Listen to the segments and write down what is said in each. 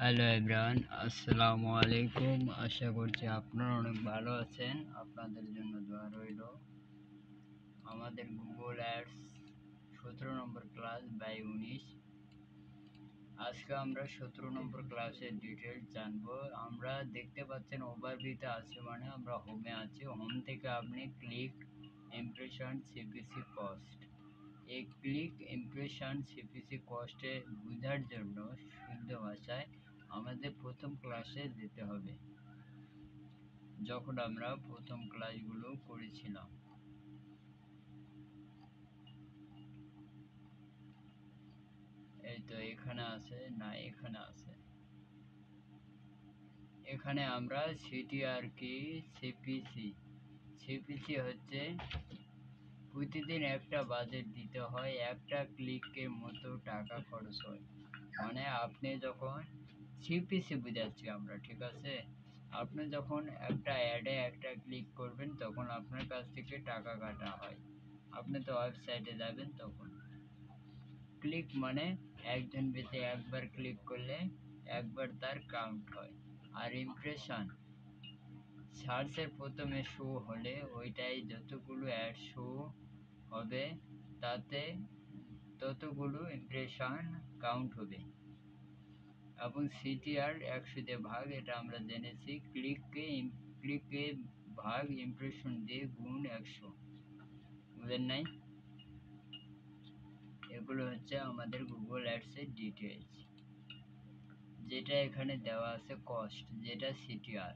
Hello everyone, আসসালামু আলাইকুম। আশা করছি আপনারা অনেক ভালো আছেন। আপনাদের জন্য দোয়া রইল। আমাদের গুগল অ্যাডস 17 নম্বর ক্লাস বাই 19। আজকে আমরা 17 নম্বর ক্লাসের ডিটেলস জানবো। আমরা দেখতে পাচ্ছেন ওভারভিউতে আছে, মানে আমরা হোমে আছি। হোম থেকে আপনি ক্লিক ইমপ্রেশন সিপিসি কস্ট, এই ক্লিক ইমপ্রেশন সিপিসি কস্টে বোঝার জন্য শুদ্ধ ভাষায় আমাদের প্রথম ক্লাসে যেতে হবে, যখন আমরা প্রথম ক্লাসগুলো করেছিলাম। এই তো এখানে আছে, না এখানে আছে। এখানে আমরা সিটিআর কি সিপিসি, সিপিসি হচ্ছে প্রতিদিন একটা বাজেট দিতে হয়, একটা ক্লিকের মতো টাকা খরচ হয়। মানে আপনি যখন সিপিসি বুঝাচ্ছি আমরা, ঠিক আছে? আপনি যখন একটা অ্যাডে একটা ক্লিক করবেন তখন আপনার কাছ থেকে টাকা কাটা হয়। আপনি তো ওয়েবসাইটে যাবেন তখন। ক্লিক মানে একজন ব্যক্তি একবার ক্লিক করলে একবার তার কাউন্ট হয়। আর ইমপ্রেশন সার্চের প্রথমে শো হলে ওইটাই যতগুলো অ্যাড শো হবে তাতে ততগুলো ইমপ্রেশন কাউন্ট হবে। এবং সিটিআর 100 দিয়ে ভাগ, এটা আমরা জেনেছি। ক্লিককে ভাগ ইমপ্রেশন দিয়ে গুণ 100, বুঝেন নাই? এগুলো হচ্ছে আমাদের গুগল অ্যাডসের ডিটেলস। যেটা এখানে দেওয়া আছে কস্ট, যেটা সিটিআর,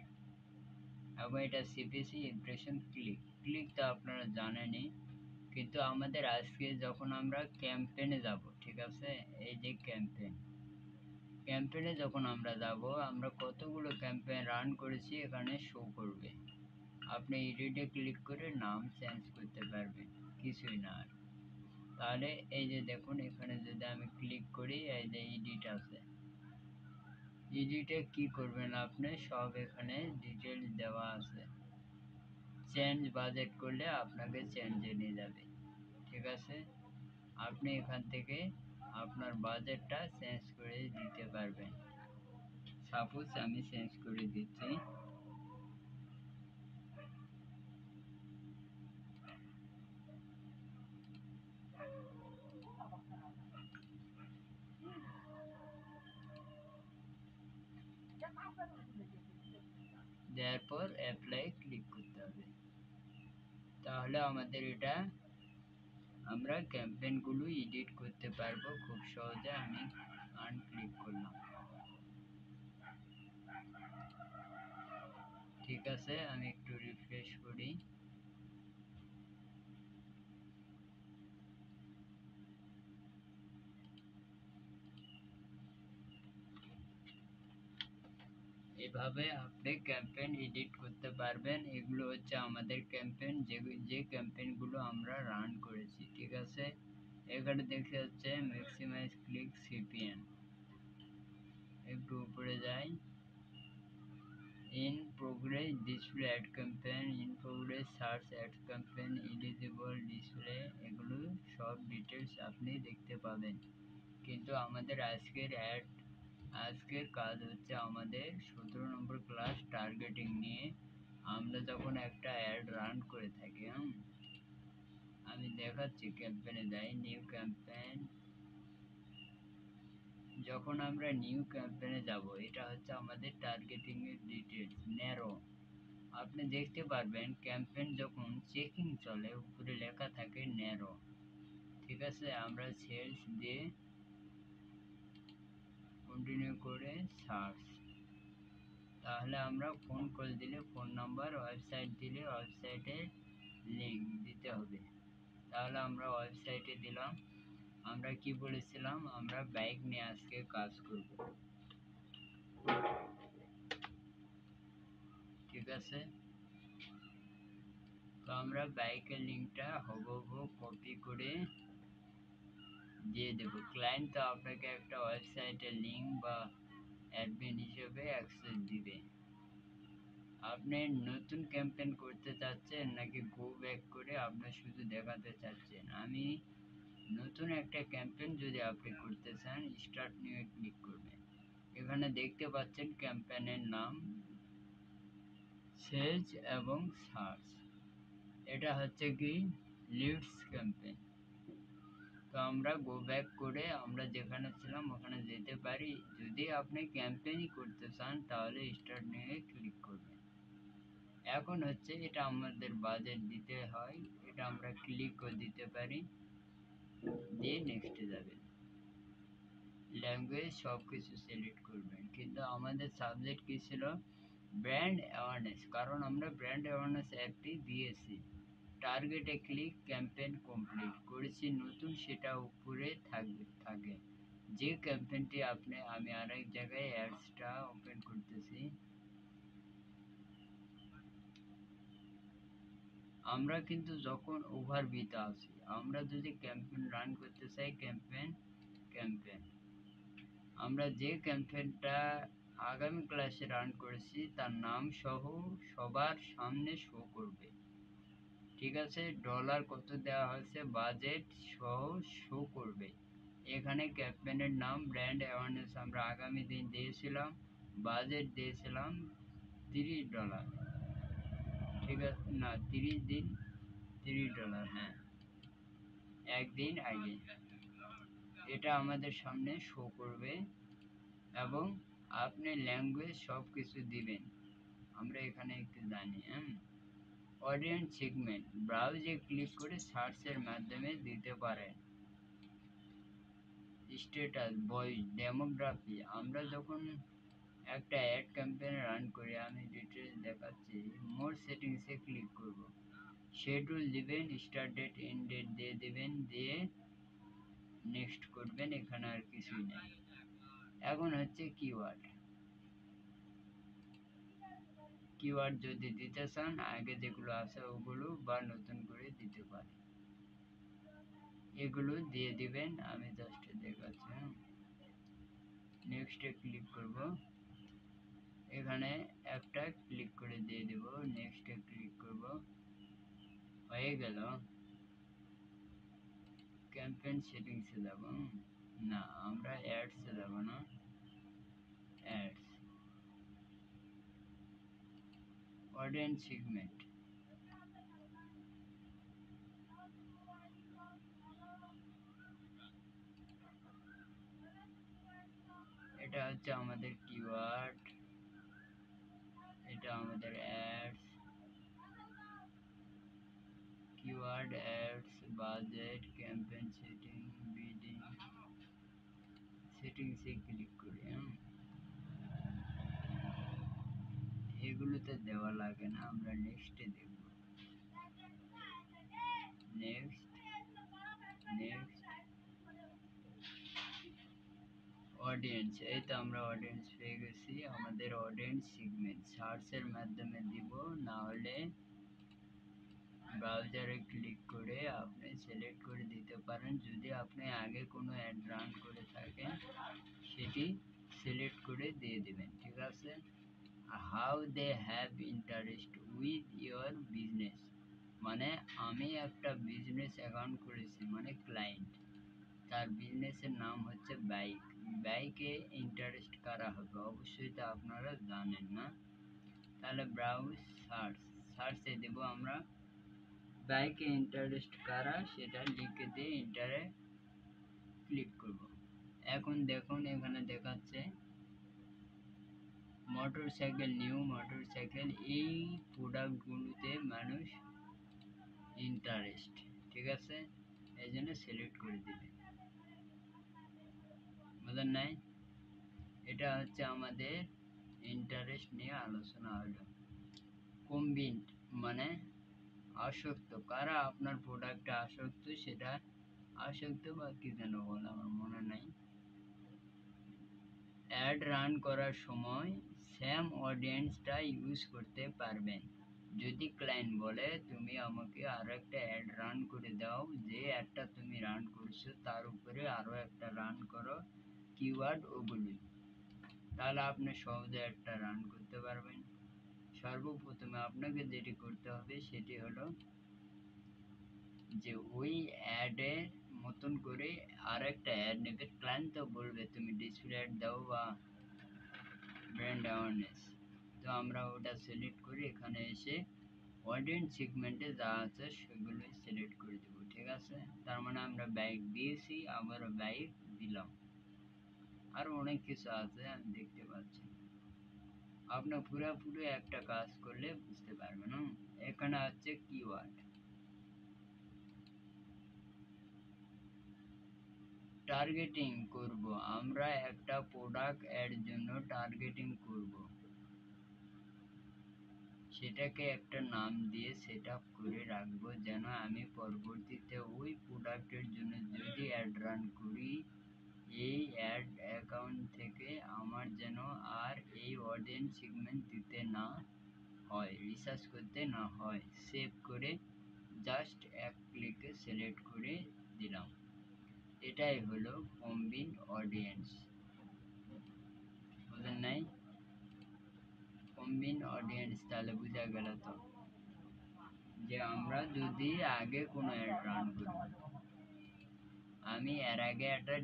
এবং এটা সিপিসি ইমপ্রেশন ক্লিক। ক্লিক তো আপনারা জানেনই, কিন্তু আমাদের আজকে যখন আমরা ক্যাম্পেনে যাব, ঠিক আছে? এই যে ক্যাম্পেনে যখন আমরা যাব, আমরা কতগুলো ক্যাম্পেইন রান করেছি এখানে শো করবে। আপনি এডিটে ক্লিক করে নাম চেঞ্জ করতে পারবেন, কিছুই না আর। তাহলে এই যে দেখুন, এখানে যদি আমি ক্লিক করি, এই যে এডিট আছে, এডিটে কি করবেন আপনি, সব এখানে ডিটেলস দেওয়া আছে। চেঞ্জ বাজেট করলে আপনাকে চেঞ্জে নিয়ে যাবে, ঠিক আছে? আপনি এখান থেকে আপনার বাজেটটা চেঞ্জ করে দিতে পারবেন। সাপোজ আমি চেঞ্জ করে দিচ্ছি। দেওয়ার পর অ্যাপ্লাই ক্লিক করতে হবে। তাহলে আমাদের এটা, আমরা ক্যাম্পেইনগুলো এডিট করতে পারবো খুব সহজে। আমি আনক্লিক করলাম, ঠিক আছে? আমি একটু রিফ্রেশ করি। এভাবে আপনি ক্যাম্পেইন এডিট করতে পারবেন। এগুলো হচ্ছে আমাদের ক্যাম্পেইন, যে ক্যাম্পেইনগুলো আমরা রান করেছি, ঠিক আছে? এখানে দেখে যাচ্ছে ম্যাক্সিমাইজ ক্লিক সিপিএন। একটু উপরে যাই, in progress display ad campaign, in progress search ad campaign, eligible display, এগুলো সব ডিটেলস আপনি দেখতে পাবেন। কিন্তু আমাদের আজকের কাজ হচ্ছে আমাদের 17 নম্বর ক্লাস টার্গেটিং নিয়ে। আমরা যখন একটা অ্যাড রান করে থাকি, আমি দেখাচ্ছি, ক্যাম্পেইনে যাই, নিউ ক্যাম্পেইন। যখন আমরা নিউ ক্যাম্পেইনে যাব, এটা হচ্ছে আমাদের টার্গেটিং এর ডিটেলস, ন্যারো। আপনি দেখতে পারবেন ক্যাম্পেইন যখন চেকিং চলে উপরে লেখা থাকে ন্যারো, ঠিক আছে? আমরা সেলস দিয়ে কন্টিনিউ করে সার্চ, তাহলে আমরা ফোন কল দিলে ফোন নাম্বার, ওয়েবসাইট দিলে ওয়েবসাইটের লিঙ্ক দিতে হবে। তাহলে আমরা ওয়েবসাইটে দিলাম। আমরা কি বলেছিলাম, আমরা বাইক নিয়ে আজকে কাজ করব, ঠিক আছে? তো আমরা বাইকের লিঙ্কটা হুবহু কপি করে দিয়ে দেব। ক্লায়েন্ট তো আপনাকে একটা ওয়েবসাইটের লিঙ্ক বা অ্যাডমিন হিসেবে অ্যাক্সেস দিবে। আপনি নতুন ক্যাম্পেইন করতে চাচ্ছেন নাকি গো ব্যাক করে আপনি শুধু দেখাতে চাচ্ছেন? আমি নতুন একটা ক্যাম্পেইন যদি আপনি করতে চান, স্টার্ট নিউ ক্লিক করবেন। এখানে দেখতে পাচ্ছেন ক্যাম্পেইনের নাম সেজ এবং সার্চ। এটা হচ্ছে কি লিডস ক্যাম্পেইন। তো আমরা গো ব্যাক করে আমরা যেখানে ছিলাম ওখানে যেতে পারি। যদি আপনি ক্যাম্পেইনই করতে চান তাহলে স্টার্ট নিয়ে ক্লিক করবেন। এখন হচ্ছে এটা আমাদের বাজেট দিতে হয়, এটা আমরা ক্লিক করে দিতে পারি, দিয়ে নেক্সটে যাবেন। ল্যাঙ্গুয়েজ সব কিছু সিলেক্ট করবেন, কিন্তু আমাদের সাবজেক্ট কী ছিল? ব্র্যান্ড অ্যাওয়ারনেস, কারণ আমরা ব্র্যান্ড অ্যাওয়ারনেস অ্যাপটি দিয়েছি। টার্গেটে ক্লিক, ক্যাম্পেইন কমপ্লিট করেছি নতুন, সেটা উপরে থাকে। যে ক্যাম্পেইনটি আমি আরেক জায়গায় অ্যাডসটা ওপেন করতেছি। আমরা কিন্তু যখন ওভারভিউতে আছি, আমরা যদি ক্যাম্পেইন রান করতে চাই, ক্যাম্পেইন আমরা যে ক্যাম্পেইনটা আগামী ক্লাসে রান করেছি তার নাম সহ সবার সামনে শো করবে। ঠিক আছে, ডলার কত দেওয়া হয়েছে বাজেট সহ শো করবে। এখানে ক্যাম্পেইনের নাম ব্র্যান্ড অ্যাওয়ারনেস আমরা আগামী দিন দিয়েছিলাম, বাজেট দিয়েছিলাম $30। ঠিক আছে, না 30 দিন, $30, হ্যাঁ, একদিন আগে এটা আমাদের সামনে শো করবে। এবং আপনি ল্যাঙ্গুয়েজ সব কিছু দিবেন। আমরা এখানে একটু জানি, অডিয়েন্স সেগমেন্ট ব্রাউজে ক্লিক করে সার্চের মাধ্যমে দিতে পারেন। স্ট্যাটাস, বয়স, ডেমোগ্রাফি, আমরা যখন একটা অ্যাড ক্যাম্পেইন রান করি, আমি ডিটেলস দেখাচ্ছি। মোর সেটিংসে ক্লিক করব, শিডিউল দিবেন, স্টার্ট ডেট এন্ড ডেট দিয়ে দিবেন, দিয়ে নেক্সট করবেন। এখানে আর কিছুই নেই। এখন হচ্ছে কিওয়ার্ড যদি দিতে চান আগে যেগুলো আছে ওগুলো বা নতুন করে দিতে পারেন, এগুলো দিয়ে দিবেন। আমি জাস্ট দেখাচ্ছি। নেক্সটে ক্লিক করব, এখানে একটা ক্লিক করে দিয়ে দেব, নেক্সটে ক্লিক করব, হয়ে গেল। ক্যাম্পেইন সেটিংসে যাব, না আমরা অ্যাডসে যাব না, অ্যাডস, অডিয়েন্স সেগমেন্ট, এটা হচ্ছে আমাদের কিওয়ার্ড, এটা আমাদের ads, keyword ads, budget, campaign setting, bidding, সেটিংসে ক্লিক করি। এগুলোতে দেওয়া লাগে না, আমরা নেক্সটে দেখব। নেক্সট, নেক্সট, অডিয়েন্স, এই তো আমরা অডিয়েন্স পেয়ে গেছি। আমাদের অডিয়েন্স সেগমেন্ট সার্চের মাধ্যমে দিব, না হলে ব্রাউজারে ক্লিক করে আপনি সিলেক্ট করে দিতে পারেন। যদি আপনি আগে কোনো অ্যাড রান করে থাকেন সেটি সিলেক্ট করে দিয়ে দিবেন। ঠিক আছে, how they have interest with your business, মানে আমি একটা বিজনেস অ্যাকাউন্ট করেছি, মানে ক্লায়েন্ট, তার বিজনেসের নাম হচ্ছে বাইক। বাইকে ইন্টারেস্ট কারা হবে অবশ্যই তো আপনারা জানেন না। তাহলে ব্রাউজ সার্চ, সার্চে দেব আমরা বাইকে ইন্টারেস্ট কারা, সেটা লিখে দিয়ে ইন্টারে ক্লিক করব। এখন দেখুন এখানে দেখাচ্ছে মোটরসাইকেল, নিউ মোটরসাইকেল, এই প্রোডাক্টগুলোতে মানুষ ইন্টারেস্ট। ঠিক আছে, এই জন্য সিলেক্ট করে দিবে, বুঝলেন নাই? এটা হচ্ছে আমাদের ইন্টারেস্ট নিয়ে আলোচনা হলো। কনভিন্ট মানে আসক্ত, কারা আপনার প্রোডাক্টে আসক্ত, সেটা আসক্ত বা কি যেন বলে আমার মনে নাই। অ্যাড রান করার সময় সেম অডিয়েন্সটা ইউজ করতে পারবেন। যদি ক্লায়েন্ট বলে তুমি আমাকে আরও একটা অ্যাড রান করে দাও, যে অ্যাডটা তুমি রান করছো তার উপরে আরও একটা রান করো, কিওয়ার্ড ওগুলোই, তাহলে আপনি সহজে অ্যাডটা রান করতে পারবেন। সর্বপ্রথমে আপনাকে যেটি করতে হবে সেটি হলো যে ওই অ্যাডের মতন করে আর একটা অ্যাড নেবে। ক্লায়েন্ট তো বলবে তুমি ডিসপ্লে অ্যাড দাও বা ব্র্যান্ড অ্যাওয়ারনেস। তো আমরা ওটা সিলেক্ট করে এখানে এসে অডিয়েন্স সেগমেন্টে যা আছে সেগুলোই সিলেক্ট করে দেবো, ঠিক আছে? তার মানে আমরা বাইক দিয়েছি, আবারও বাইক দিলাম। আরও অনেক কিছু আছে আমি দেখতে পাচ্ছি। আপনার পুরোপুরি একটা কাজ করলে বুঝতে পারবেন। এখানে আছে কিওয়ার্ড, টার্গেটিং করব। আমরা একটা প্রোডাক্ট এর জন্য টার্গেটিং করব, সেটাকে একটা নাম দিয়ে সেট আপ করে রাখবো, যেন আমি পরবর্তীতে ওই প্রোডাক্টের জন্য যদি অ্যাড রান করি, এই অ্যাড অ্যাকাউন্ট থেকে আমার যেন আর এই অডিয়েন্স সেগমেন্ট দিতে না হয়, রিসার্চ করতে না হয়। সেভ করে জাস্ট এক ক্লিকে সিলেক্ট করে দিলাম। এটাই হলো কম্বিন অডিয়েন্স, বুঝেন নাই? কম্বিন অডিয়েন্স তাহলে বোঝা গেল তো, যে আমরা যদি আগে কোনো অ্যাড রান করব, আমি এর আগে একটা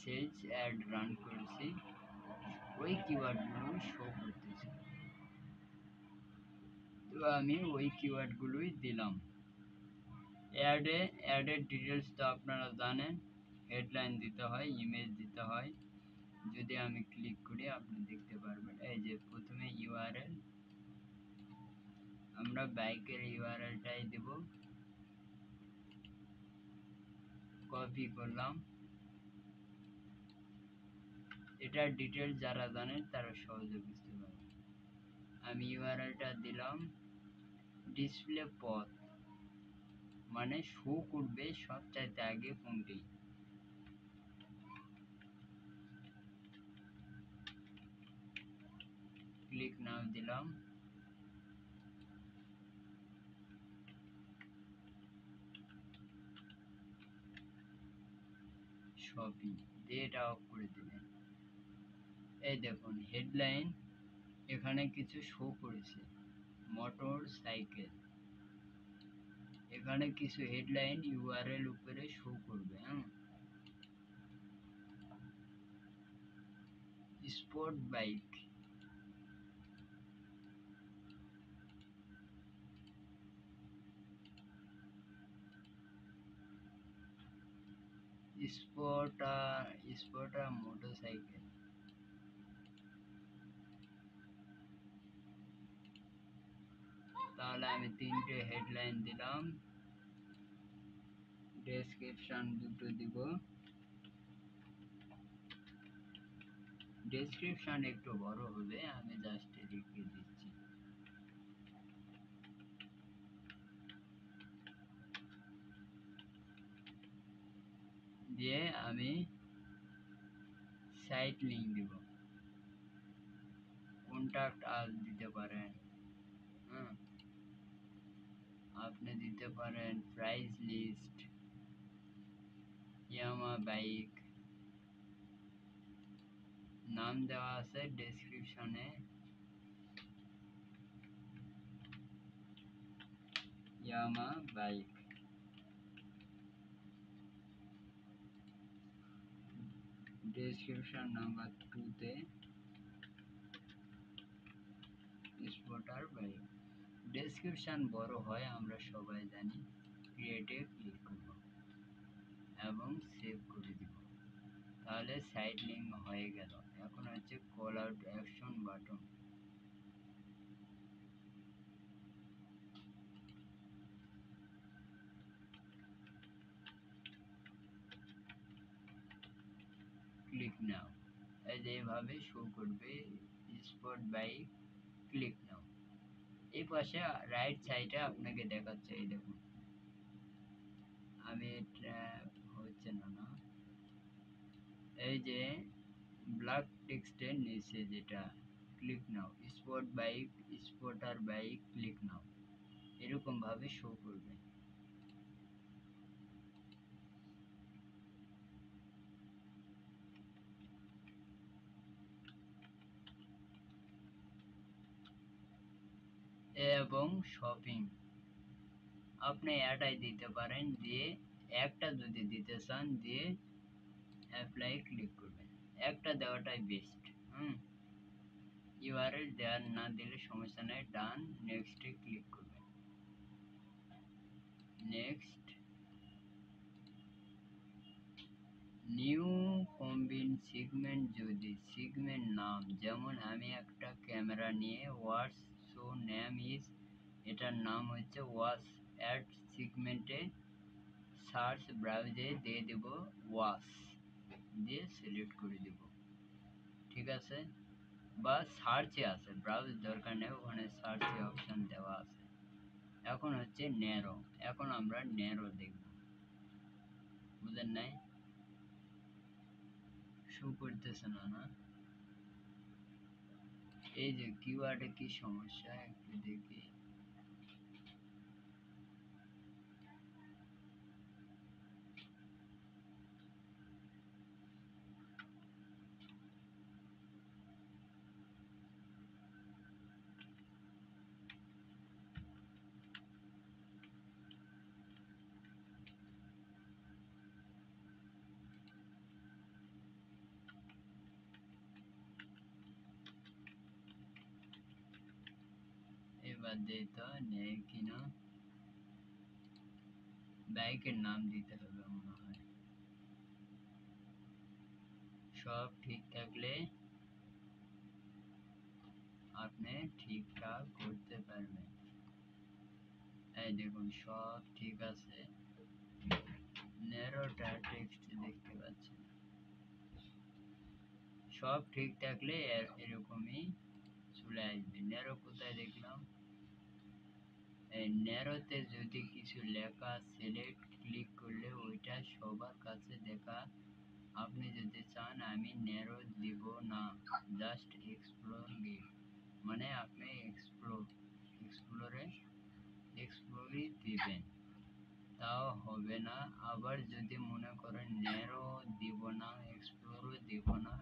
সেলস অ্যাড রান করেছি, ওই কিওয়ার্ডগুলো শো করতেছে, তো আমি ওই কিওয়ার্ডগুলোই দিলাম। অ্যাডের ডিটেলস তো আপনারা জানেন, হেডলাইন দিতে হয়, ইমেজ দিতে হয়। যদি আমি ক্লিক করি আপনি দেখতে পারবেন, এই যে প্রথমে ইউআরএল, আমরা বাইকের ইউআরএলটাই দেব, কপি করলাম। এটার ডিটেলস যারা জানেন তারা সহজে বুঝতে পারবে। আমি ইউআরএলটা দিলাম, ডিসপ্লে পথ মানে শো করবে সবচাইতে আগে কোনটি, ক্লিক নাও দিলাম। শপিং দিয়ে এটা অফ করে দিবেন। এই দেখুন হেডলাইন এখানে কিছু শো করেছে, মোটর সাইকেল, এখানে কিছু হেডলাইন ইউআরএল উপরে শো করবে। স্পোর্ট বাইক, স্পোর্টার মোটরসাইকেল, তাহলে আমি তিনটে হেডলাইন দিলাম, ডেসক্রিপশন দুটো দিব। ডেসক্রিপশন একটু বড় হবে, আমি জাস্ট লিখে দিচ্ছি। দিয়ে আমি সাইট লিঙ্ক দিব, কন্টাক্ট আস দিতে পারেন, হ্যাঁ আপনি দিতে পারেন প্রাইস লিস্ট, ইয়ামা বাইক, নাম দেওয়া আছে ডেসক্রিপশনে, ইয়ামা বাইক। ডেসক্রিপশন নাম্বার 2 তে স্পোর্টার বাইক। ডেসক্রিপশন বড় হয় আমরা সবাই জানি, ক্রিয়েটে ক্লিক করব এবং সেভ করে দিব, তাহলে সাইট লিঙ্ক হয়ে গেল। এখন হচ্ছে call out action button, click now, এই যে এভাবে শো করবে স্পোর্ট বাইক, ক্লিক নাও। এই পাশে রাইট সাইডে আপনাকে দেখাচ্ছে, এই দেখুন আমি হচ্ছে না না, এই যে ব্ল্যাক টেক্সটের নিচে যেটা ক্লিক নাও, স্পোর্ট বাইক, স্পোর্টার বাইক, ক্লিক নাও, এরকম ভাবে শো করবে। এবং শপিং আপনি এটাই দিতে পারেন, দিয়ে একটা যদি দিতে চান দিয়ে অ্যাপ্লাই ক্লিক করবেন, একটা দেওয়াটাই বেস্ট। ইউআরএল দেওয়ার না দিলে সমস্যা নেই, ডান, নেক্সটে ক্লিক করবেন। নেক্সট, নিউ কম্বিন সেগমেন্ট, যদি সেগমেন্ট নাম, যেমন আমি একটা ক্যামেরা নিয়ে ওয়াটস শো নেম ইজ, এটার নাম হচ্ছে ওয়াশ, অ্যাড সেগমেন্টে সার্চ ব্রাউজে দিয়ে দেব ওয়াশ, দিয়ে সিলেক্ট করে দেব, ঠিক আছে। বা সার্চে আছে, ব্রাউজ দরকার নেই, ওখানে সার্চে অপশন দেওয়া আছে। এখন হচ্ছে ন্যারো, এখন আমরা ন্যারো দেখব, বুঝেন নাই? শো করতেছে না, না? এই যে কিওয়ার্ডে কি সমস্যা একটু দেখি। এবার দিতে নেই কিনা, বাইকের নাম দিতে হবে মনে হয়। সব ঠিক থাকলে আপনি ঠিকঠাক করতে পারবেন। এই দেখুন সব ঠিক আছে, ন্যারোটা টেক্সট দেখতে পাচ্ছেন। সব ঠিক থাকলে এরকমই চলে আসবে। ন্যারো কোথায় দেখলাম? এই ন্যারোতে যদি কিছু লেখা সিলেক্ট ক্লিক করলে ওইটা সবার কাছে দেখা। আপনি যদি চান আমি ন্যারো দিব না, জাস্ট এক্সপ্লোর গেট, মানে আপনি এক্সপ্লোরই দিবেন, তাও হবে না। আবার যদি মনে করেন ন্যারো দিব না, এক্সপ্লোরও দিব না,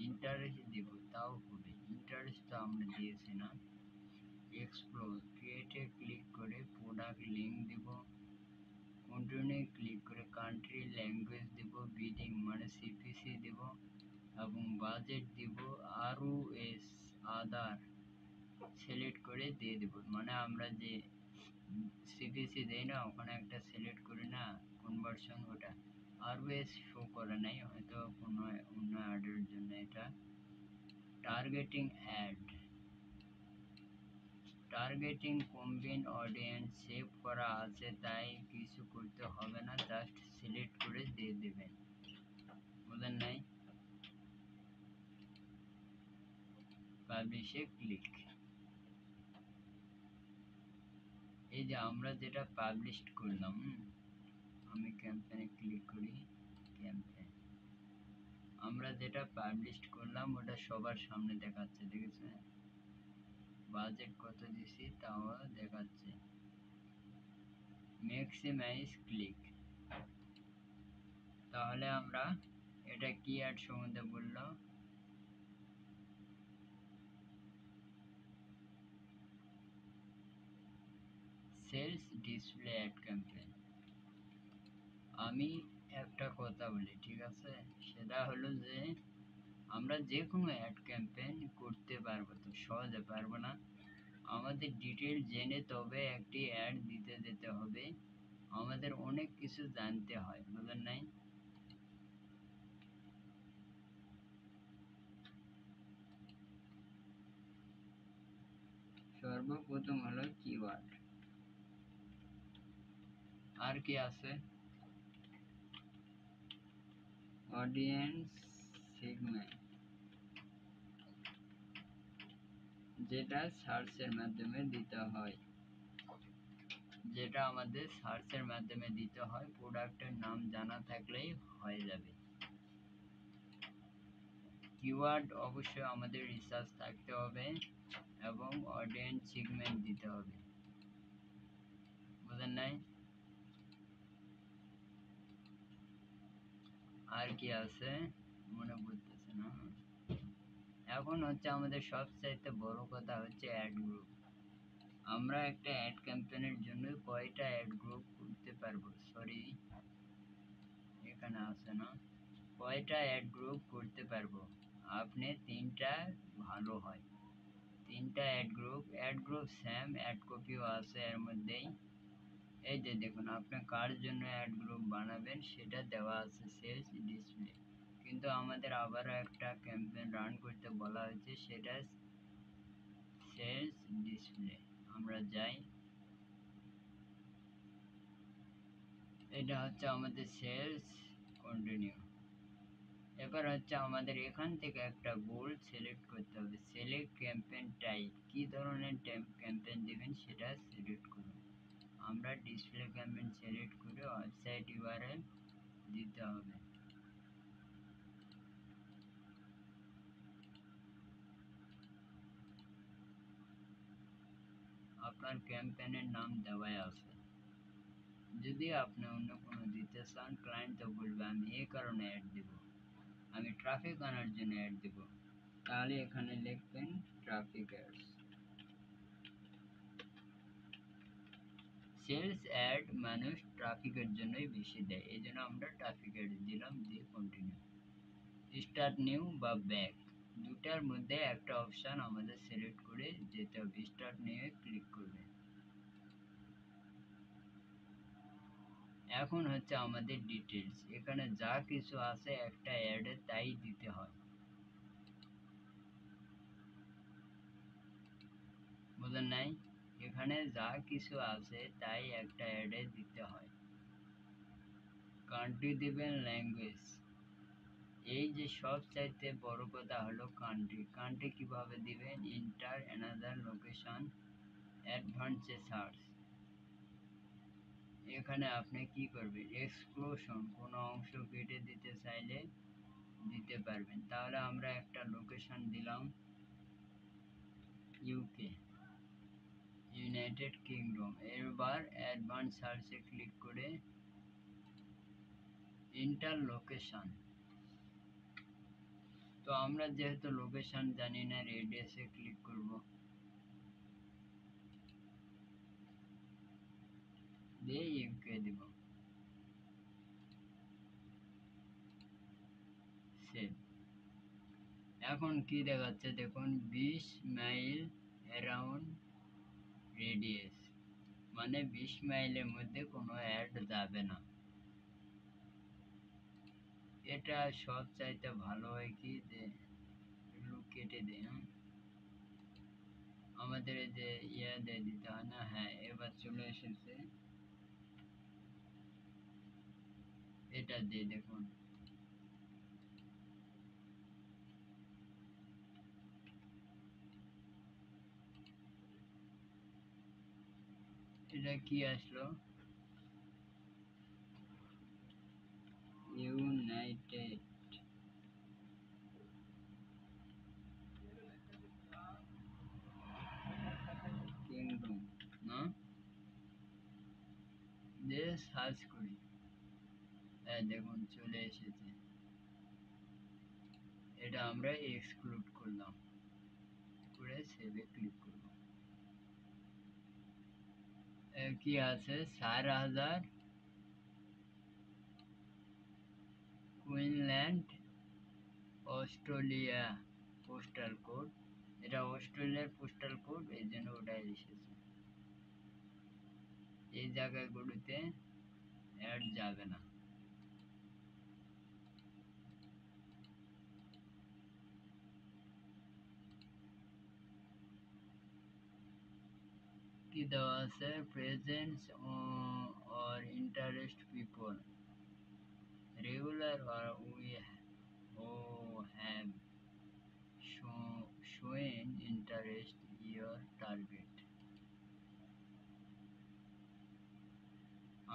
ইন্টারেস্ট দিব, তাও হবে। ইন্টারেস্ট তো আমরা দিয়েছি না। এক্সপ্লোর ক্রিয়েটে ক্লিক করে প্রোডাক্ট লিঙ্ক দিব, কন্টিনিউ ক্লিক করে কান্ট্রি ল্যাঙ্গুয়েজ দিব, বিডিং মানে সিপিসি দিব, এবং বাজেট দিব আরও এস আদার সিলেক্ট করে দিয়ে দেব। মানে আমরা যে সিপিসি দেই না, ওখানে একটা সিলেক্ট করি না কনভার্সন, ওটা আরও এস শো করে নাই, হয়তো কোনো অন্য অ্যাডের জন্য। এটা targeting ad, targeting combine audience save করা আছে, তাই কিছু করতে হবে না, জাস্ট সিলেক্ট করে দিয়ে দেবেন, বুঝলেন নাই? পাবলিশে ক্লিক। এই যে আমরা যেটা পাবলিশ করলাম, আমি ক্যাম্পেইনে ক্লিক করি, ক্যাম্পেইন আমরা যেটা পাবলিশ করলাম ওটা সবার সামনে দেখাচ্ছে, দেখেছেন? বাজেট কত দিছি তাও দেখাচ্ছে। ম্যাক্সিমাইজ ক্লিক, তাহলে আমরা, এটা কি অ্যাড সম্বন্ধে বললো? Sales display ad campaign. আমি একটা কথা বলি, ঠিক আছে? সেটা হলো যে আমরা যে কোনো অ্যাড ক্যাম্পেইন করতে পারবো তো, সহজে পারবো না। আমাদের ডিটেল জেনে তবে একটি অ্যাড দিতে যেতে হবে, আমাদের অনেক কিছু জানতে হয়, বুঝলেন নাই? সর্বপ্রথম হলো কিওয়ার্ড, আর কি আছে? অডিয়েন্স সেগমেন্ট, যেটা সার্চের মাধ্যমে দিতে হয়, যেটা আমাদের সার্চের মাধ্যমে দিতে হয়, প্রোডাক্টের নাম জানা থাকলেই হয়ে যাবে। কিওয়ার্ড অবশ্যই আমাদের রিসার্চ থাকতে হবে এবং অডিয়েন্স সেগমেন্ট দিতে হবে, বুঝলেন নাই? আর কি আছে মনে পড়তেছে না। এখন হচ্ছে আমাদের সবচাইতে বড় কথা হচ্ছে অ্যাড গ্রুপ। আমরা একটা অ্যাড ক্যাম্পেইনের জন্য কয়টা অ্যাড গ্রুপ করতে পারবো, সরি এখানে আছে না, কয়টা অ্যাড গ্রুপ করতে পারবো? আপনি তিনটা ভালো হয়, তিনটা অ্যাড গ্রুপ সেম অ্যাড কপিও আছে এর মধ্যেই। এই যে দেখুন আপনি কার জন্য অ্যাড গ্রুপ বানাবেন সেটা দেওয়া আছে সেলস ডিসপ্লে। কিন্তু আমাদের আবারও একটা ক্যাম্পেইন রান করতে বলা হয়েছে, সেটা সেলস ডিসপ্লে। আমরা যাই, এটা হচ্ছে আমাদের সেলস কন্টিনিউ। এবার হচ্ছে আমাদের এখান থেকে একটা গোল সিলেক্ট করতে হবে। সিলেক্ট ক্যাম্পেইন টাইপ, কি ধরনের ক্যাম্পেইন দিবেন সেটা সিলেক্ট করুন। আমরা ডিসপ্লে ক্যাম্পেইন সিলেক্ট করে ওয়েবসাইট ইউআরএল দিতে হবে। আপনার ক্যাম্পেইনের নাম দেওয়াই আছে। যদি আপনি অন্য কোনো দিতে চান, ক্লায়েন্ট তো বলবে আমি এই কারণে অ্যাড দেব, আমি ট্রাফিক আনার জন্য অ্যাড দেব, তাহলে এখানে লিখবেন ট্রাফিক অ্যাডস। সেলস অ্যাড মানুষ ট্রাফিকের জন্যই বেশি দেয়, এই জন্য আমরা ট্রাফিক অ্যাড দিলাম, দিয়ে কন্টিনিউ। স্টার্ট নিউ বা ব্যাক, দুটার মধ্যে একটা অপশান আমাদের সিলেক্ট করে যেতে হবে। স্টার্ট নিউ ক্লিক করবেন। এখন হচ্ছে আমাদের ডিটেলস, এখানে যা কিছু আছে একটা অ্যাডে তাই দিতে হয়, বুঝেন নাই? এখানে যা কিছু আছে তাই একটা অ্যাডে দিতে হয়। কান্ট্রি দিবেন, ল্যাঙ্গুয়েজ। এই যে সবচাইতে বড় কথা হলো কান্ট্রি। কান্ট্রি কিভাবে দিবেন? ইন্টার অ্যানাদার লোকেশন, অ্যাডভান্সে সার্চ। এখানে আপনি কি করবেন? এক্সক্লুশন, কোনো অংশ কেটে দিতে চাইলে দিতে পারবেন। তাহলে আমরা একটা লোকেশন দিলাম ইউকে, ইউনাইটেড কিংডম। এবার অ্যাডভান্স সার্চে ক্লিক করে ইন্টার লোকেশন। তো আমরা যেহেতু লোকেশন জানি না, রেডিয়াসে ক্লিক করব, দিয়ে ইউকে দিব, সেভ। এখন কি দেখাচ্ছে দেখুন, 20 মাইল অ্যারাউন্ড রেডিয়াস, মানে 20 মাইলের মধ্যে কোনো অ্যাড যাবে না। এটা সব চাইতে ভালো হয় কি যে একটু কেটে দেয়, হ্যাঁ আমাদের এই যে ইয়ে দিয়ে দিতে হয় না। হ্যাঁ এবার চলে এসেছে, এটা দিয়ে দেখুন। এটা কি আসলো? ইউনাইটেড কিংডম না, দিয়ে সার্চ করি, দেখুন চলে এসেছে। এটা আমরা এক্সক্লুড করলাম, করে সেভে ক্লিক করব। কি আছে? 4000 কুইনল্যান্ড, অস্ট্রেলিয়া পোস্টাল কোড। এটা অস্ট্রেলিয়ার পোস্টাল কোড, এই জন্য ওটাই এসেছে। এই জায়গাগুলোতে অ্যাড যাবে না। কি দেওয়া আছে? Presence or interest people, regular or we who have shown interest your target.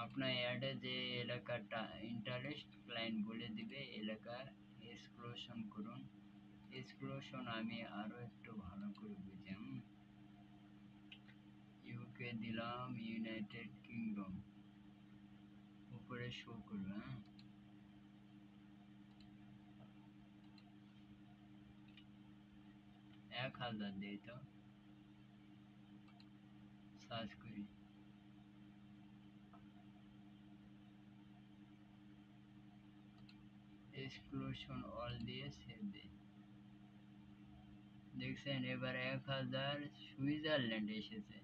আপনার অ্যাডে যে এলাকাটা ইন্টারেস্ট ক্লায়েন্ট বলে দিবে, এলাকা এক্সক্লুশন করুন। এক্সক্লুশন আমি আরও একটু ভালো করে বুঝাম। ইউকে দিলাম, ইউনাইটেড কিংডম উপরে শো করবে, হ্যাঁ 1000 দিই তো, সার্চ করি, এক্সক্লুশন অল দিয়ে সেভ দিই, দেখছেন এবার 1000 সুইজারল্যান্ড এসেছে।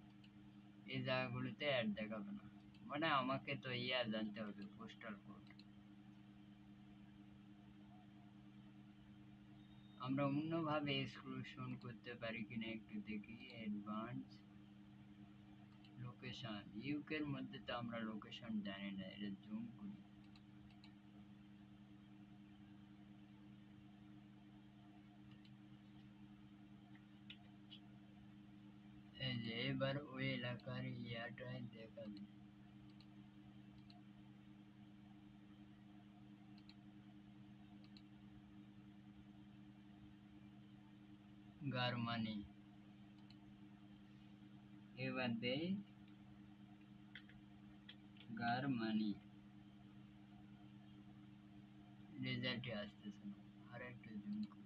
এই জায়গাগুলোতে অ্যাড দেখাবে না। মানে আমাকে তো ইয়া জানতে হবে পোস্টাল কোড। আমরা অন্যভাবে এক্সক্লুশন করতে পারি কিনা একটু দেখি। অ্যাডভান্স লোকেশন ইউকের মধ্যে তো আমরা লোকেশন জানি না, এটা জুম করি। এই যে এবার ওই এলাকার ইয়াটাই দেখাবে। জার্মানি এবার দেই জার্মানি, রেজাল্টে আসতেছে না। আর একটু জুম করি।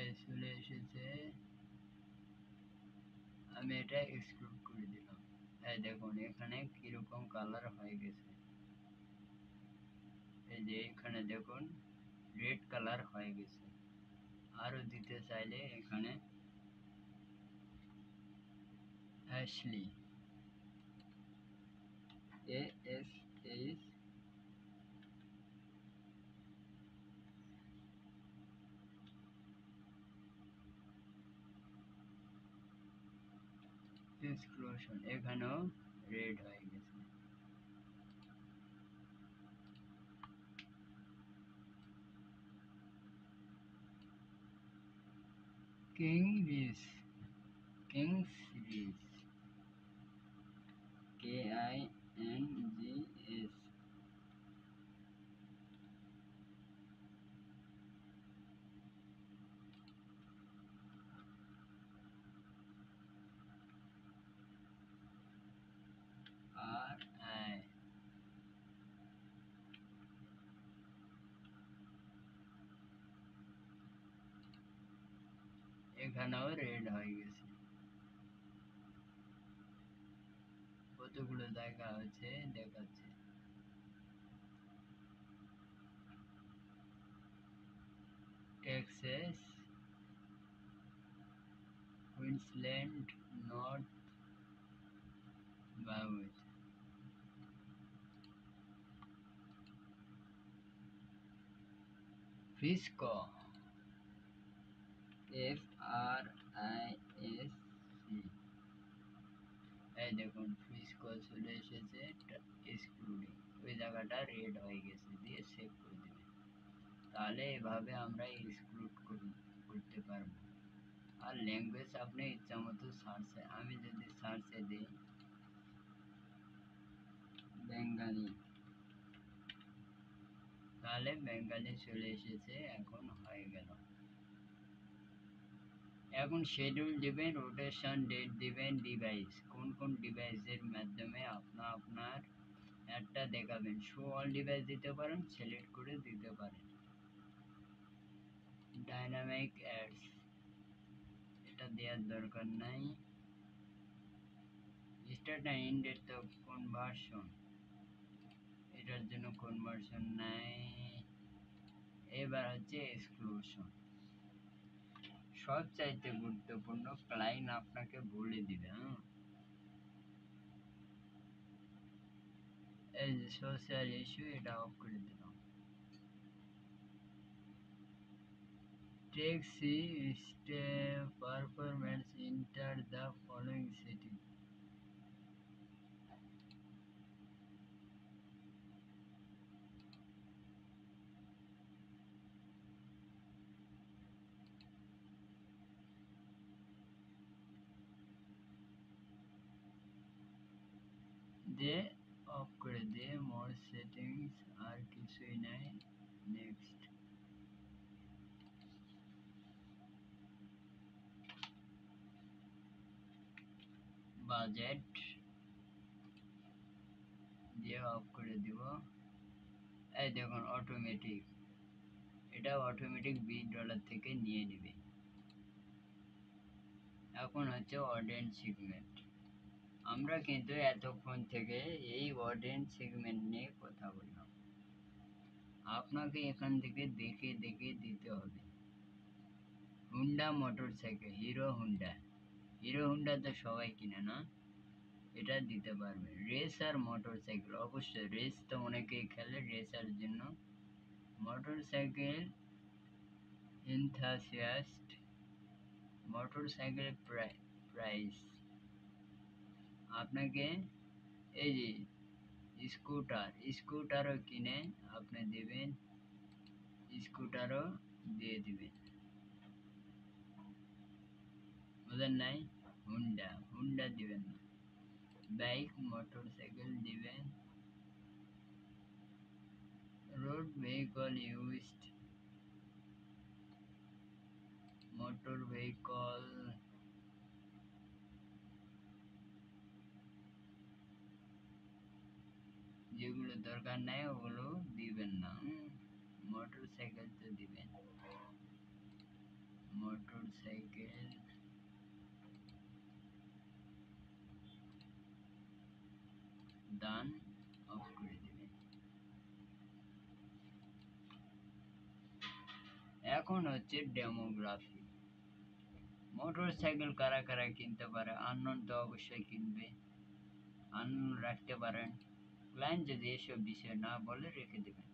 এই চলে এসেছে, আমি এটা এক্সক্লুড করে দিলাম। এই দেখুন এখানে কিরকম কালার হয়ে গেছে। এই যে এখানে দেখুন রেড কালার হয়ে গেছে। আরো দিতে চাইলে এখানে অ্যাশলি, ASH এক্সক্লুশন, এখানেও রেড হয়ে গেছে। কিং রিস, কিংস রিস, KINGS, RI, এখানেও রেড হয়ে গেছে। কতগুলো জায়গা আছে দেখাচ্ছে। টেক্সাস, কুইন্সল্যান্ড, নর্থ বাউট, ফ্রিস্কো, FRISC, এই দেখুন ফ্রিস্কো চলে এসেছে। এক্সক্লুডিং ওই জায়গাটা রেড হয়ে গেছে, দিয়ে সেভ করে দেবেন। তাহলে এভাবে আমরা এক্সক্লুড করতে পারবো। আর ল্যাঙ্গুয়েজ আপনি ইচ্ছা মতো সার্চে, আমি যদি সার্চে দিই বেঙ্গালি, তাহলে বেঙ্গালি চলে এসেছে, এখন হয়ে গেল। এখন শিডিউল দিবেন, রোটেশন ডেট দিবেন, ডিভাইস কোন কোন ডিভাইসের মাধ্যমে আপনার অ্যাডটা দেখাবেন। শো অল ডিভাইস দিতে পারেন, সিলেক্ট করে দিতে পারেন। ডাইনামিক অ্যাডস এটা দেওয়ার দরকার নাই। স্টার্ট অ্যান্ড এন্ড এর তো কনভার্সন, এটার জন্য কনভার্সন নাই। এবার হচ্ছে এক্সক্লুশন, সবচাইতে গুরুত্বপূর্ণ, ক্লায়েন্ট আপনাকে বলে দিবে। হ্যাঁ, এই যে সোশ্যাল ইস্যু, এটা অফ করে দিলাম। taxi performance enter the following city. They of করে দে মোর সেটিংস আর কিছুই নাই নেক্সট বাজেট দিয়ে অফ করে দিব এই দেখুন অটোমেটিক এটা অটোমেটিক $20 থেকে নিয়ে নেবে এখন হচ্ছে অডিয়েন্স সেগমেন্ট আমরা কিন্তু এতক্ষণ থেকে এই অডিয়েন্স সেগমেন্ট নিয়ে কথা বললাম আপনাকে এখান থেকে দেখে দেখে দিতে হবে হুন্ডা মোটরসাইকেল হিরো হুন্ডা তো সবাই কিনে না এটা দিতে পারবে রেসার মোটরসাইকেল অবশ্যই রেস তো অনেকেই খেলে রেসার জন্য মোটরসাইকেল enthusiast মোটরসাইকেল প্রাইস আপনাকে এই যে স্কুটারও কিনে আপনি দেবেন স্কুটারও দিয়ে দিবেন বুঝেন নাই হুন্ডা দিবেন না বাইক মোটরসাইকেল দিবেন road vehicle used motor vehicle যেগুলো দরকার নাই ওগুলো দিবেন না মোটরসাইকেল তো দিবেন মোটরসাইকেল দান অফ করে দিবেন এখন হচ্ছে ডেমোগ্রাফি মোটরসাইকেল কারা কারা কিনতে পারে আননোন তো অবশ্যই কিনবে আননোন রাখতে পারেন ক্লায়েন্ট যদি এসব বিষয় না বলে রেখে দেবেন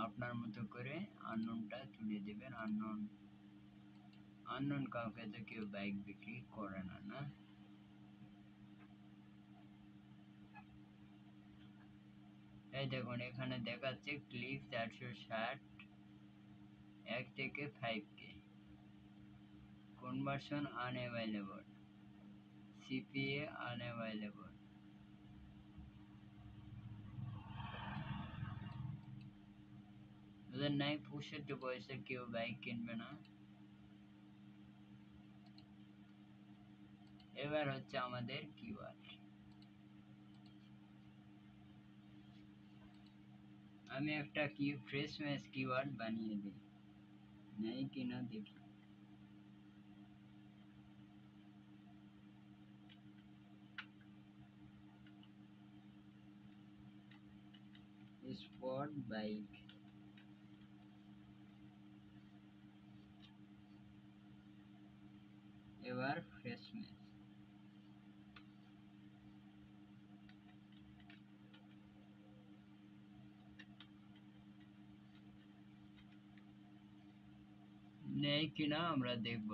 আপনার মতো করে আননোনটা তুলে দেবেন আননোন কাউকে তো কেউ বাইক বিক্রি করে না না এই দেখুন এখানে দেখাচ্ছে ক্লিক 460 1 থেকে 5K conversion unavailable CPA unavailable ওদের নাই 65 কেউ বাইক কিনবে না এবার হচ্ছে আমাদের কিওয়ার্ড আমি একটা কি ফ্রেশ ম্যাচ কিওয়ার্ড বানিয়ে দিই নেই কিনা দেখি স্পট বাইক এবার ফ্রেশ ম্যাচ নেই কিনা আমরা দেখব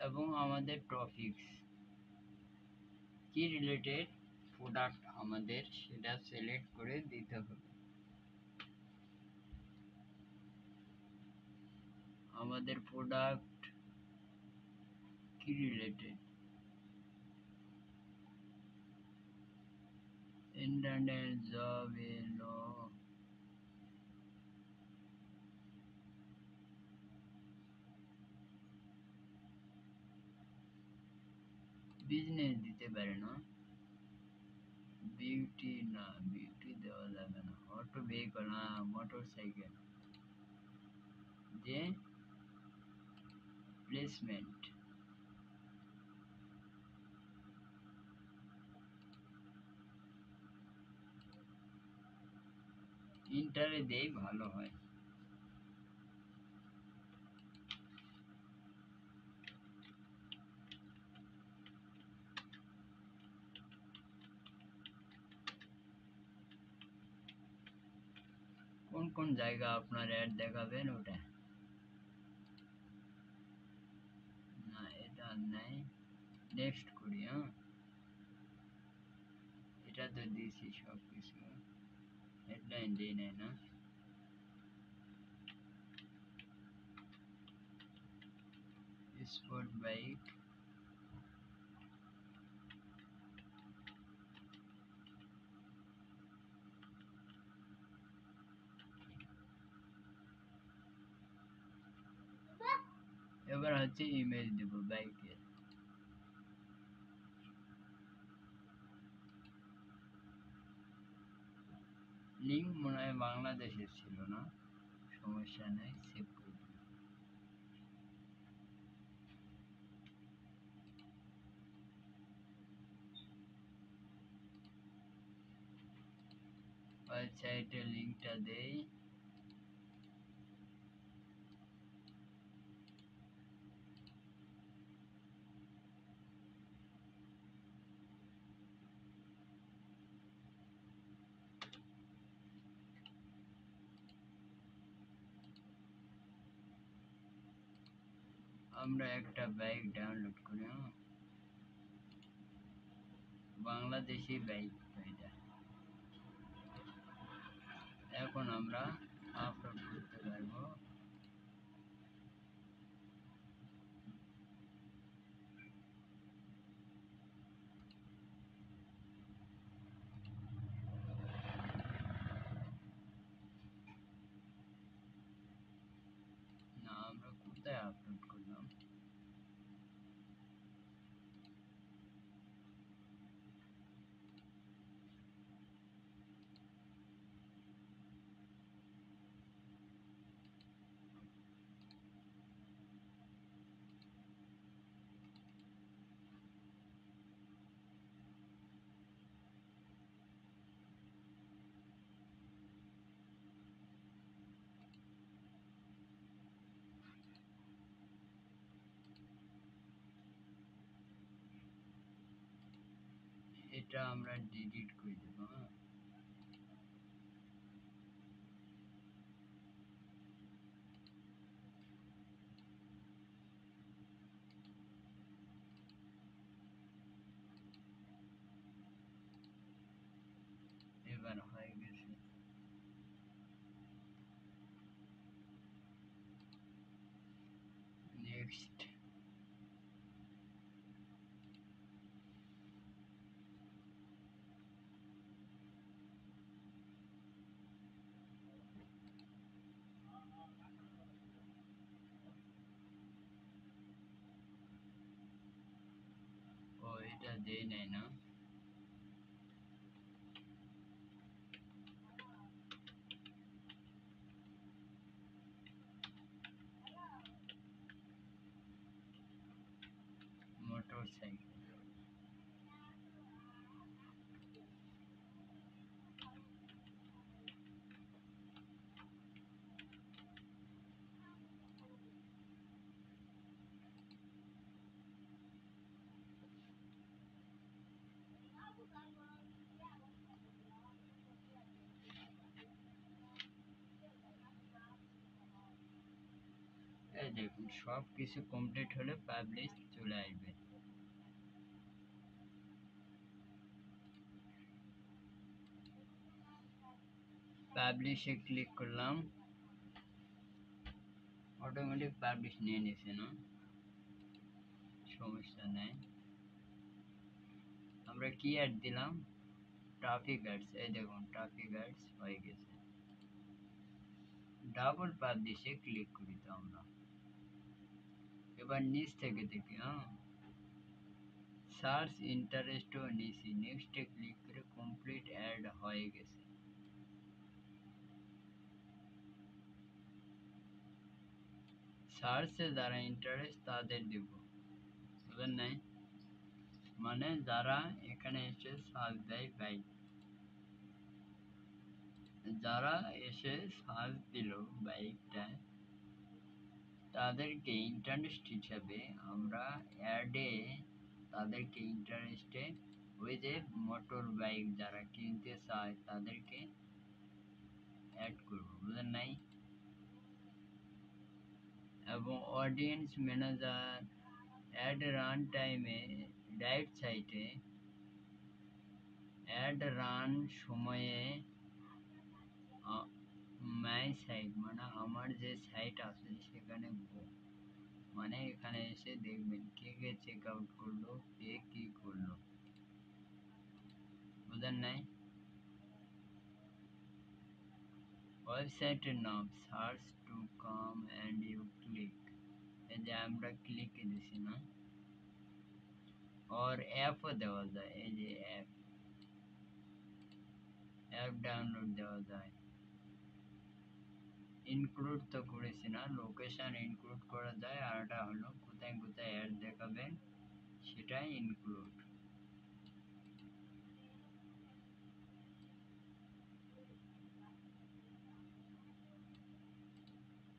এবং আমাদের টপিকস কি রিলেটেড প্রোডাক্ট আমাদের সেটা সিলেক্ট করে দিতে হবে আমাদের প্রোডাক্ট কি রিলেটেড ইন্টারনেট জব এলো বিজনেস দিতে পারে না বিউটি না বিউটি দেওয়া যাবে না অটো ভেহিকল না মোটরসাইকেল যে প্লেসমেন্ট ইন্টারে দেই ভালো হয় কোন কোন কোন জায়গা আপনার অ্যাড দেখাবেন ওটা? না, এটা আর নাই। নেক্সট করি, হ্যাঁ? এটা তো দিয়েছি সবকিছু। হেডলাইন দিই নাই না? Sport bike. এবার হচ্ছে ইমেজ দেব বাইকের। লিঙ্ক মনে হয় বাংলাদেশের ছিল না, সমস্যা নাই, সেভ করে দিলাম। ওয়েবসাইটের লিঙ্কটা দেই। আমরা একটা বাইক ডাউনলোড করি, হ্যাঁ? বাংলাদেশি বাইক এটা। এখন আমরা আপলোড করতে পারবো। না, আমরা কোথায় আপলোড করলাম? এটা আমরা ডিলিট করে দেবো, হ্যাঁ? এবার হয়ে গেছে। নেক্সট। ও, এটা দেই নাই না? Motor cycle. এই দেখুন, সব কিছু কমপ্লিট হলে পাবলিশ চলে আসবে। পাবলিশে ক্লিক করলাম, অটোমেটিক পাবলিশ নিয়ে নিছে না? সমস্যা নেই। আমরা কি অ্যাড দিলাম? Traffic ads. এই দেখুন, ট্রাফিক অ্যাডস হয়ে গেছে। ডাবল পাবলিশে ক্লিক করি তো আমরা। এবার নিচ থেকে দেখি, হ্যাঁ? সার্চ ইন্টারেস্টও নিছি, নেক্সটে ক্লিক করে কমপ্লিট অ্যাড হয়ে গেছে। সার্চে যারা ইন্টারেস্ট তাদের দেব, বুঝলেন নাই? মানে যারা এখানে এসে সার্চ দেয় বাইক, যারা এসে সার্চ দিল বাইকটায়, তাদেরকে ইন্টারেস্ট হিসাবে আমরা অ্যাডে, তাদেরকে ইন্টারেস্টে ওই যে মোটর বাইক যারা কিনতে চায় তাদেরকে অ্যাড করবো, বুঝলেন নাই? এবং অডিয়েন্স ম্যানেজার অ্যাড রান টাইমে রাইট সাইটে অ্যাড রান সময়ে মাই সাইট মানে আমার যে সাইট আছে সেখানে মানে এখানে এসে দেখবেন কে কে চেক আউট করলো, কে কি করলো, বুঝেন নাই? ওয়েবসাইটের নাম search to come and you click, এই যে আমরা ক্লিকে দিছি না, और অ্যাপও দেওয়া যায়, এই যে অ্যাপ, অ্যাপ ডাউনলোড দেওয়া যায়। ইনক্লুড তো করেছি না, লোকেশন ইনক্লুড করা যায়, আর এটা হলো কোথায় কোথায় অ্যাড দেখাবেন সেটাই include.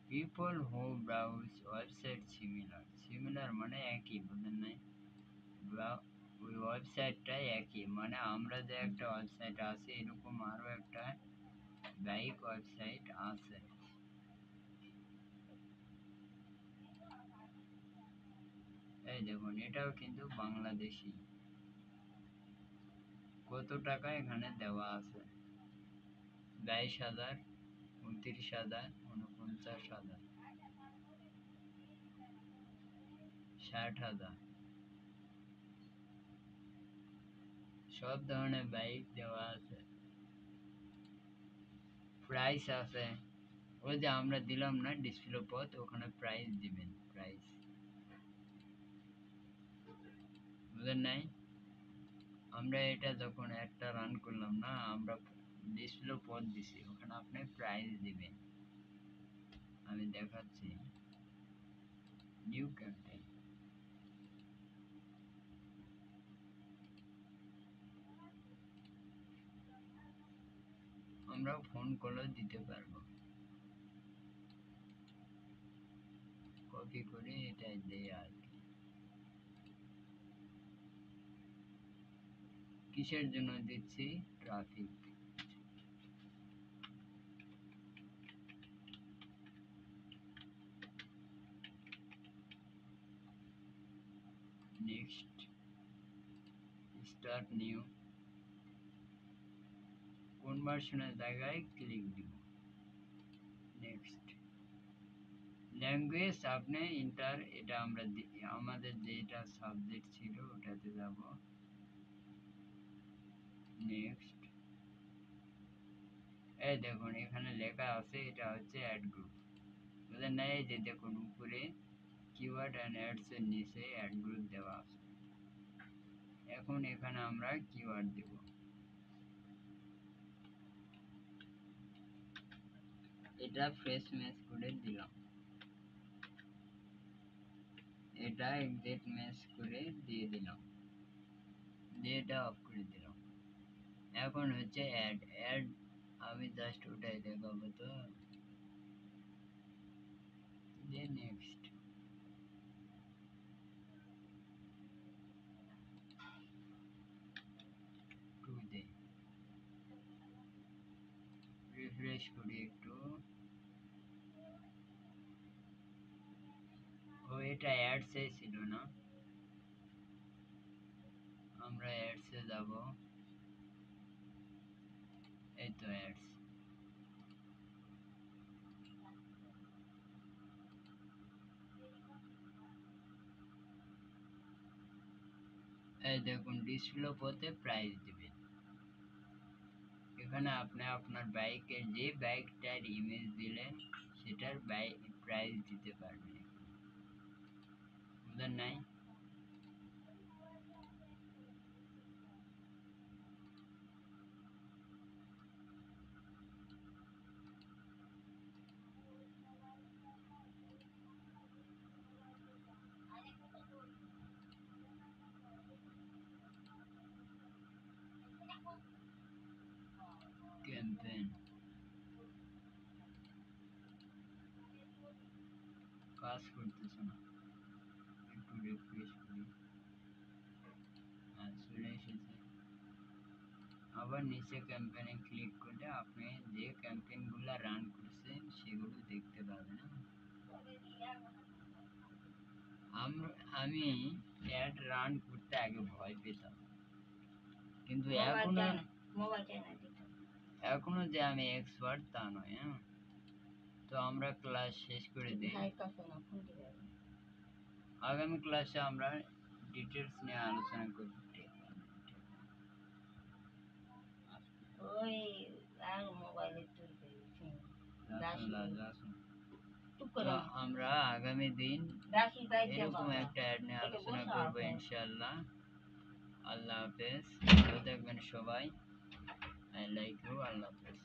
People who browse website similar, similar মানে একই, বুঝেন নাই? ওই ওয়েবসাইটটাই একই, মানে আমরা যে একটা ওয়েবসাইট আছে এরকম আরো একটা বাইক ওয়েবসাইট আছে। এই দেখুন এটাও কিন্তু বাংলাদেশি। কত টাকা এখানে দেওয়া আছে? 22,000, 29,000, 49,000, 60,000, সব ধরনের বাইক দেওয়া আছে, প্রাইস আছে। ওই যে আমরা দিলাম না ডিসপ্লে পথ, ওখানে প্রাইস দিবেন, প্রাইস, বুঝলেন নাই? আমরা এটা যখন একটা রান করলাম না, আমরা ডিসপ্লে পথ দিছি, ওখানে আপনি প্রাইস দিবেন। আমি দেখাচ্ছি, নিউ ক্যাম্পেইন, আমরা ফোন কলেও দিতে পারবো, কপি করে এটা দেই আর কি। কিসের জন্য দিচ্ছি? ট্রাফিক। নেক্সট, স্টার্ট নিউ, কনভার্সনের জায়গায় ক্লিক দিব, নেক্সট। ল্যাঙ্গুয়েজ আপনি ইন্টার, এটা আমরা আমাদের যেটা সাবজেক্ট ছিল ওটাতে যাব, নেক্সট। এই দেখুন এখানে লেখা আছে এটা হচ্ছে অ্যাড গ্রুপ, বুঝলেন না? এই যে দেখুন উপরে কিওয়ার্ড অ্যান্ড অ্যাডস এর নিচে অ্যাড গ্রুপ দেওয়া আছে। এখন এখানে আমরা কিওয়ার্ড দেব, এটা ফ্রেশ ম্যাচ করে দিলাম, এটা এক্সিট ম্যাচ করে দিয়ে দিলাম, দিয়ে এটা অফ করে দিলাম। এখন হচ্ছে অ্যাড, অ্যাড আমি জাস্ট ওটাই দেখাবো, তো দিয়ে নেক্সট, টু দে, রিফ্রেশ করি একটু। ও এটা অ্যাডসে ছিল না, আমরা অ্যাডসে যাব, এই তো অ্যাডস। এই দেখুন ডিসপ্লে পথে প্রাইস দিবেন, এখানে আপনি আপনার বাইকের যে বাইকটার ইমেজ দিলেন সেটার প্রাইস দিতে পারবেন, বুঝলেন নাই? ক্যাম্পেইন কাজ করতেছে না, একটু রিফ্রেশ করি, চলে এসেছে, আবার নিচে ক্যাম্পেইনে ক্লিক করলে আপনি যে ক্যাম্পেইনগুলো রান করছেন সেগুলো দেখতে পাবেন। আমি অ্যাড রান করতে আগে ভয় পেতাম, কিন্তু এখনো যে আমি এক্সপার্ট তা নয়। তো আমরা ক্লাস শেষ করে দিই। আগামী ক্লাসে আমরা ডিটেলস নিয়ে আলোচনা করব। তো আমরা আগামী দিন এরকম একটা অ্যাড নিয়ে আলোচনা করব ইনশাআল্লাহ। আল্লাহ হাফেজ, ভালো থাকবেন সবাই। I like you. আল্লাহ হাফেজ।